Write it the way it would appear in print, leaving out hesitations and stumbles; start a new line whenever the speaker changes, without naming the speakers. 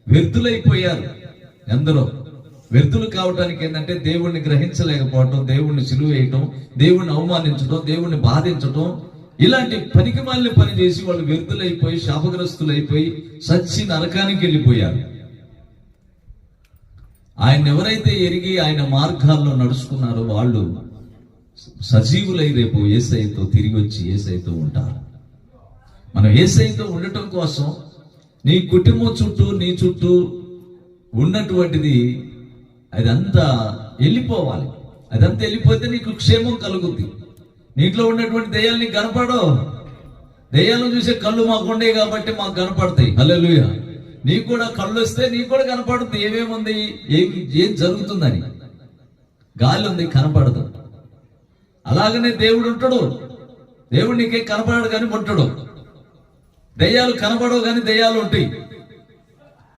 వ్యర్థులైపోయారు. ఎందరో వ్యర్థులు కావటానికి ఏంటంటే దేవుణ్ణి గ్రహించలేకపోవటం, దేవుణ్ణి సిలువ వేయటం, దేవుణ్ణి అవమానించడం, దేవుణ్ణి బాధించటం, ఇలాంటి పనికిమాలిన పని చేసి వాళ్ళు వ్యర్థులైపోయి శాపగ్రస్తులైపోయి సచ్చి నరకానికి వెళ్ళిపోయారు. ఆయన ఎవరైతే ఎరిగి ఆయన మార్గాల్లో నడుచుకున్నారో వాళ్ళు సజీవులై రేపు యేసయ్యతో తిరిగి వచ్చి యేసయ్యతో ఉంటారు. మనం యేసయ్యతో ఉండటం కోసం నీ కుటుంబం చుట్టూ, నీ చుట్టూ ఉన్నటువంటిది అదంతా వెళ్ళిపోవాలి. అదంతా వెళ్ళిపోతే నీకు క్షేమం కలుగుద్ది. నీట్లో ఉన్నటువంటి దెయ్యాలు నీకు కనపడవు. దెయ్యాలను చూసే కళ్ళు మాకుండే కాబట్టి మాకు కనపడతాయి. హల్లెలూయా. నీకు కూడా కళ్ళు వస్తే నీకు కూడా కనపడుతుంది ఏమేముంది, ఏం జరుగుతుందని. గాలి ఉంది, కనపడదు. అలాగనే దేవుడు ఉంటాడు. దేవుడు నీకేం కనపడడు కానీ ఉంటాడు. దెయ్యాలు కనపడవు కానీ దెయ్యాలు ఉంటాయి.